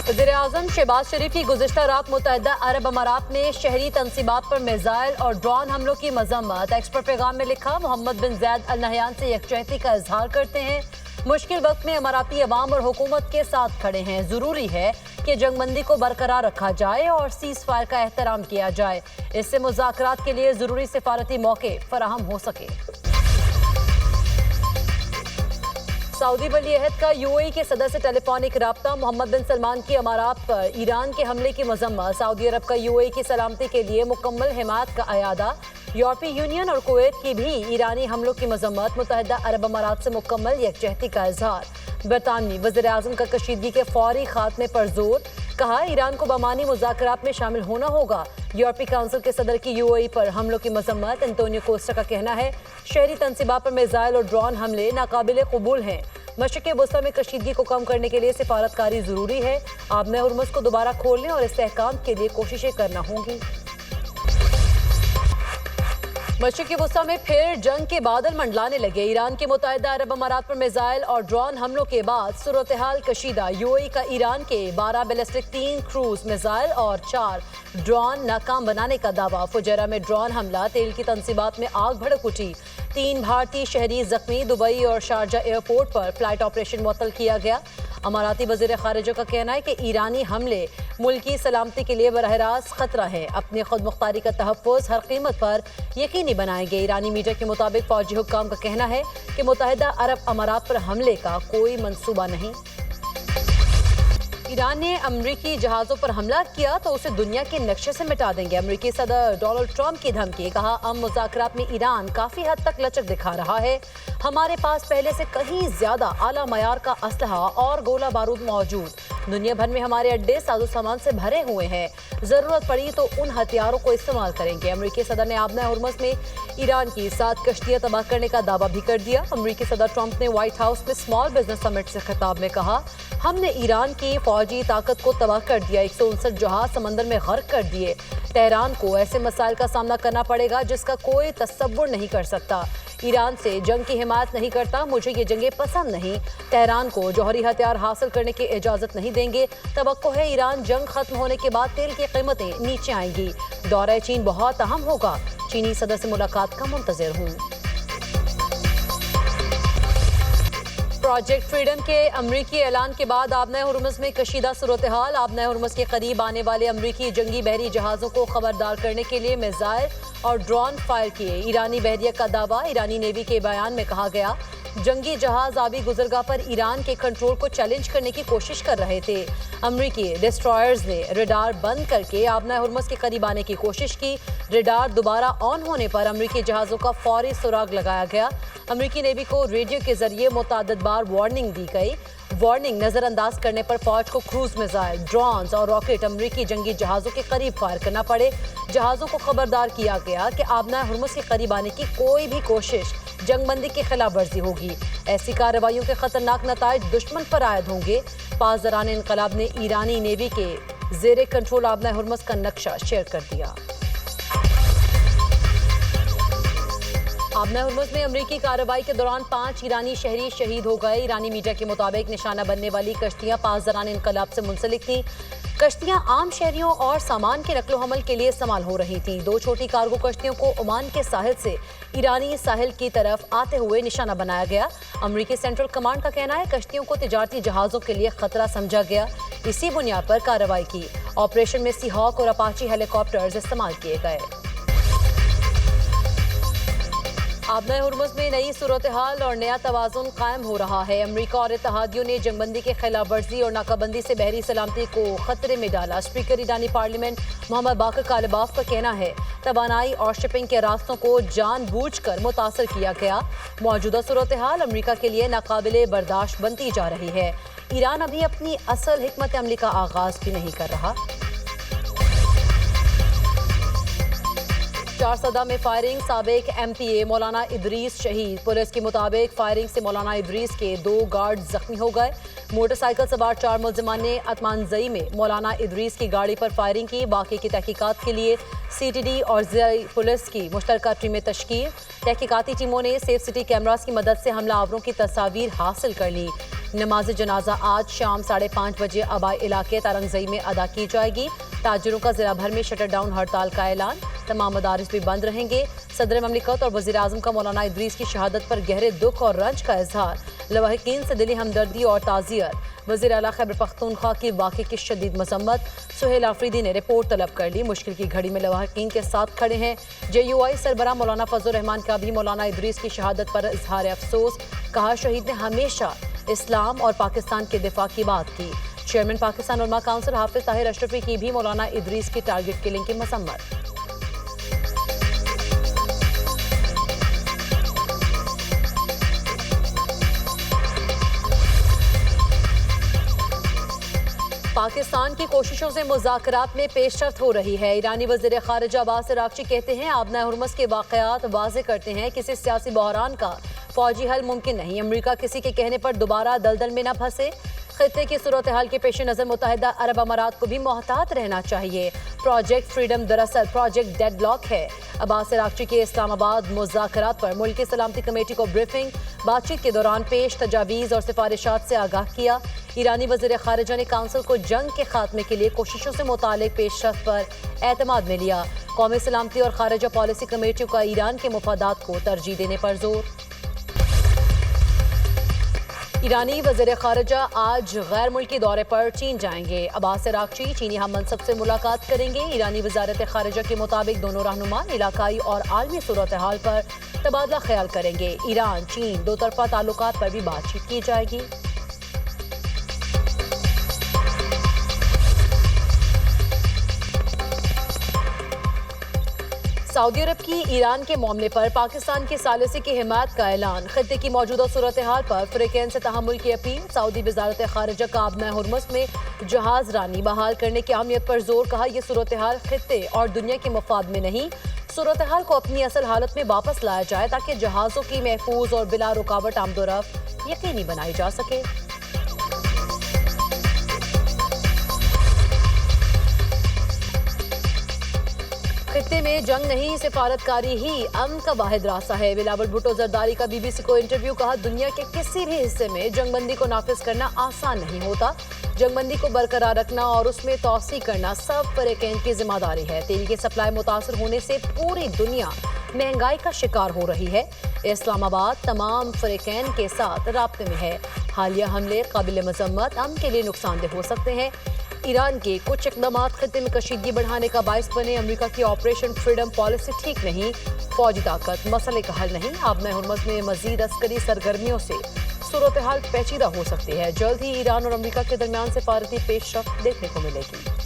वज़ीर-ए-आज़म शहबाज शरीफ की गुज़िश्ता रात मुत्तहिदा अरब अमारात में शहरी तंसीबात पर मिसाइल और ड्रोन हमलों की मज़म्मत। एक्स पर पैगाम में लिखा, मोहम्मद बिन ज़ायद अल नहयान से यकजहती का इजहार करते हैं। मुश्किल वक्त में अमाराती अवाम और हुकूमत के साथ खड़े हैं। ज़रूरी है कि जंगबंदी को बरकरार रखा जाए और सीज़ फायर का एहतराम किया जाए। इससे मुज़ाकरात के लिए ज़रूरी सिफारती मौके फराहम हो सके। सऊदी वली अहद का यूएई के सदर से टेलीफोनिक राब्ता। मोहम्मद बिन सलमान की अमारात पर ईरान के हमले की मजम्मत। सऊदी अरब का यूएई की सलामती के लिए मुकम्मल हिमायत का अयादा। यूरोपीय यूनियन और कुवैत की भी ईरानी हमलों की मजम्मत। मुत्तहिदा अरब अमारात से मुकम्मल यकजहती का इजहार। बरतानवी वज़ीर-ए-आज़म का कशीदगी के फौरी खात्मे पर जोर। कहा, ईरान को बमानी मुज़ाकरात में शामिल होना होगा। यूरोपीय काउंसिल के सदर की यूएई पर हमलों की मजम्मत। एंटोनियो कोस्टा का कहना है, शहरी तंसीबात पर मिसाइल और ड्रोन हमले नाकाबिले कबूल हैं। मशरिक़ वस्ता में कशीदगी को कम करने के लिए सिफारतकारी ज़रूरी है। आबने हुर्मुज़ को दोबारा खोलने और इस्तेहकाम के लिए कोशिशें करना होंगी। मशरिक़ वस्ता में फिर जंग के बादल मंडलाने लगे। ईरान के मुत्तहिदा अरब अमारात पर मिसाइल और ड्रोन हमलों के बाद सूरत हाल कशीदा। यूएई का ईरान के 12 बैलिस्टिक, 3 क्रूज मिसाइल और 4 ड्रोन नाकाम बनाने का दावा। फुजैरा में ड्रोन हमला, तेल की तंसीबात में आग भड़क उठी। 3 भारतीय शहरी जख्मी। दुबई और शारजा एयरपोर्ट पर फ्लाइट ऑपरेशन मुअत्तल किया गया। अमाराती वज़ीर ख़ारिजा का कहना है कि ईरानी हमले मुल्की सलामती के लिए बरह रास्त खतरा है। अपनी खुद मुख्तारी का तहफ़्फ़ुज़ हर कीमत पर यकीनी बनाएंगे। ईरानी मीडिया के मुताबिक फौजी हुक्काम का कहना है कि मुत्तहिदा अरब अमारात पर हमले का कोई मंसूबा नहीं। ईरान ने अमरीकी जहाज़ों पर हमला किया तो उसे दुनिया के नक्शे से मिटा देंगे। अमरीकी सदर डोनाल्ड ट्रंप की धमकी। कहा, अब मुज़ाकरात में ईरान काफ़ी हद तक लचक दिखा रहा है। हमारे पास पहले से कहीं ज़्यादा आला मयार का असलहा और गोला बारूद मौजूद। दुनिया भर में हमारे अड्डे साजो सामान से भरे हुए हैं। ज़रूरत पड़ी तो उन हथियारों को इस्तेमाल करेंगे। अमरीकी सदर ने आबना हुर्मुज़ में ईरान की 7 कश्तियाँ तबाह करने का दावा भी कर दिया। अमरीकी सदर ट्रंप ने व्हाइट हाउस में स्मॉल बिजनेस समिट से खिताब में कहा, हमने ईरान की फौजी ताकत को तबाह कर दिया। 159 जहाज समंदर में गर्क कर दिए। तेहरान को ऐसे मसाइल का सामना करना पड़ेगा जिसका कोई तसव्वुर नहीं कर सकता। ईरान से जंग की हिमायत नहीं करता। मुझे ये जंगें पसंद नहीं। तेहरान को जौहरी हथियार हासिल करने की इजाज़त नहीं देंगे। तवक्को है ईरान जंग खत्म होने के बाद तेल की कीमतें नीचे आएंगी। दौरा चीन बहुत अहम होगा। चीनी सदर से मुलाकात का मुंतज़िर हूँ। प्रोजेक्ट फ्रीडम के अमरीकी ऐलान के बाद आबना हुर्मुज़ में कशीदा सूरत हाल। आबना हुर्मुज़ के करीब आने वाले अमरीकी जंगी बहरी जहाज़ों को खबरदार करने के लिए मिसाइल और ड्रोन फायर किए। ईरानी बहरिया का दावा। ईरानी नेवी के बयान में कहा गया, जंगी जहाज आबी गुजरगाह पर ईरान के कंट्रोल को चैलेंज करने की कोशिश कर रहे थे। अमरीकी डिस्ट्रॉयर्स ने रडार बंद करके आबना हुर्मुज़ के करीब आने की कोशिश की। रडार दोबारा ऑन होने पर अमरीकी जहाज़ों का फौरी सुराग लगाया गया। अमरीकी नेवी को रेडियो के जरिए मुतअद्दिद बार वार्निंग दी गई। वार्निंग नजरअंदाज करने पर फौज को क्रूज मिसाइल, ड्रोन्स और रॉकेट अमरीकी जंगी जहाज़ों के करीब फायर करना पड़े। जहाज़ों को खबरदार किया गया कि आबना हुर्मुज़ के करीब आने की कोई भी कोशिश जंगबंदी की खिलाफ वर्जी होगी। ऐसी कार्रवाइयों के खतरनाक नताइज दुश्मन पर आयद होंगे। पासदारान इनकलाब ने ईरानी नेवी के जेरे कंट्रोल आबना हुर्मुज़ का नक्शा शेयर कर दिया। आबना हुर्मुज़ में अमरीकी कार्रवाई के दौरान 5 ईरानी शहरी शहीद हो गए। ईरानी मीडिया के मुताबिक निशाना बनने वाली कश्तियाँ पासदारान इनकलाब से मुंसलिक थीं। कश्तियाँ आम शहरियों और सामान के नकलो हमल के लिए इस्तेमाल हो रही थीं। 2 छोटी कार्गो कश्तियों को ओमान के साहिल से ईरानी साहिल की तरफ आते हुए निशाना बनाया गया। अमरीकी सेंट्रल कमांड का कहना है, कश्तियों को तिजारती जहाज़ों के लिए खतरा समझा गया। इसी बुनियाद पर कार्रवाई की। ऑपरेशन में सीहॉक और अपाची हेलीकॉप्टर्स इस्तेमाल किए गए। आबना हुर्मुज़ में नई सूरत हाल और नया तवाज़ुन कायम हो रहा है। अमरीका और इत्तेहादियों ने जंगबंदी के खिलाफ वर्जी और नाकाबंदी से बहरी सलामती को खतरे में डाला। स्पीकर ईरानी पार्लियामेंट मोहम्मद बाकर कालिबाफ का कहना है, तवानाई और शिपिंग के रास्तों को जानबूझकर मुतासर किया गया। मौजूदा सूरत हाल अमरीका के लिए नाकाबिले बर्दाश्त बनती जा रही है। ईरान अभी अपनी असल हिकमत अमली का आगाज भी नहीं कर रहा। चारसदा में फायरिंग, साबिक एमपीए मौलाना इदरीस शहीद। पुलिस के मुताबिक फायरिंग से मौलाना इदरीस के 2 गार्ड जख्मी हो गए। मोटरसाइकिल सवार 4 मुलजिमान ने अतमानजई में मौलाना इदरीस की गाड़ी पर फायरिंग की। बाकी की तहकीकात के लिए सीटीडी और ज़िला पुलिस की मुश्तरका टीमें तश्कील। तहकीकाती टीमों ने सेफ सिटी कैमरास की मदद से हमलावरों की तस्वीर हासिल कर ली। नमाज जनाजा आज शाम 5:30 बजे आबाई इलाके तारंगजई में अदा की जाएगी। ताजिरों का जिला भर में शटर डाउन हड़ताल का ऐलान, तमाम मदारिस भी बंद रहेंगे। सदर ममलिकत और वज़ीर आज़म का मौलाना इदरीस की शहादत पर गहरे दुख और रंज का इजहार, लवाहिकीन से दिली हमदर्दी और ताज़ियत। वज़ीर आला खैबर पख्तूनख्वा की वाक़े की शदीद मजम्मत, सुहेल आफरीदी ने रिपोर्ट तलब कर ली। मुश्किल की घड़ी में लवाहिकीन के साथ खड़े हैं। JUI सरबराह मौलाना फजल रहमान का भी मौलाना इदरीस की शहादत पर इजहार अफसोस, कहा शहीद ने हमेशा इस्लाम और पाकिस्तान के दिफा की बात की। चेयरमैन पाकिस्तान उलमा काउंसिल हाफिज ताहिर अशरफी की भी मौलाना इदरीस की टारगेट किलिंग की मसम्मत। पाकिस्तान की कोशिशों से मुज़ाकरात में पेशरफ्त हो रही है। ईरानी वज़ीर ख़ारिजा अब्बास अराग़ची कहते हैं आबना हुर्मुज़ के वाक़यात वाज़े करते हैं किसी सियासी बहरान का फ़ौजी हल मुमकिन नहीं। अमरीका किसी के कहने पर दोबारा दलदल में न फंसे। खित्ते की सूरत हाल के पेश नज़र मुत्तहिदा अरब अमारात को भी मोहतात रहना चाहिए। प्रोजेक्ट फ्रीडम दरअसल प्रोजेक्ट डेडलॉक है। अब्बास अराग़ची के इस्लामाबाद मुज़ाकरात पर मुल्क की सलामती कमेटी को ब्रीफिंग, बातचीत के दौरान पेश तजावीज़ और सिफारिशात से आगाह किया। ईरानी वज़ीर ख़ारिजा ने काउंसिल को जंग के खात्मे के लिए कोशिशों से मुतालिक पेशरफ्त पर एतमाद में लिया। कौमी सलामती और ख़ारिजा पॉलिसी कमेटियों का ईरान के मुफादात को तरजीह देने पर जोर। ईरानी वज़ीर ख़ारिजा आज गैर मुल्की दौरे पर चीन जाएंगे। अब्बास अराग़ची चीनी हम मनसब से मुलाकात करेंगे। ईरानी वज़ारत ख़ारिजा के मुताबिक दोनों रहनुमा इलाकाई और आलमी सूरत हाल पर तबादला ख्याल करेंगे। ईरान चीन दो तरफ़ा ताल्लुकात पर भी बातचीत की जाएगी। सऊदी अरब की ईरान के मामले पर पाकिस्तान की सालिसी की हिमायत का ऐलान, खित्ते की मौजूदा सूरत हाल पर फ़रीक़ैन से तहम्मुल की अपील। सऊदी वज़ारत ख़ारिजा का आबना हुर्मुज़ में जहाज़ रानी बहाल करने की अहमियत पर जोर, कहा यह सूरत हाल खित्ते और दुनिया के मफाद में नहीं, सूरत हाल को अपनी असल हालत में वापस लाया जाए ताकि जहाज़ों की महफूज और बिला रुकावट आमदोरफ्त यकीनी बनाई जा सके। खित्ते में जंग नहीं, सिफारतकारी ही अमन का वाहिद रास्ता है। बिलावल भुट्टो जरदारी का BBC को इंटरव्यू, कहा दुनिया के किसी भी हिस्से में जंगबंदी को नाफिज करना आसान नहीं होता। जंगबंदी को बरकरार रखना और उसमें तौसी करना सब फ़रीक़ैन की जिम्मेदारी है। तेल की सप्लाई मुतासर होने से पूरी दुनिया महंगाई का शिकार हो रही है। इस्लामाबाद तमाम फ़रीक़ैन के साथ राब्ते में है। हालिया हमले काबिल मज़म्मत अमन के लिए नुकसानदेह हो सकते हैं। ईरान के कुछ इक़दामात खित्ते में कशीदगी बढ़ाने का बाइस बने। अमेरिका की ऑपरेशन फ्रीडम पॉलिसी ठीक नहीं, फौजी ताकत मसले का हल नहीं। आबना हुर्मुज़ में मजीद अस्करी सरगर्मियों से सूरत हाल पेचीदा हो सकती है। जल्द ही ईरान और अमेरिका के दरमियान सिफारती पेशरफ्त देखने को मिलेगी।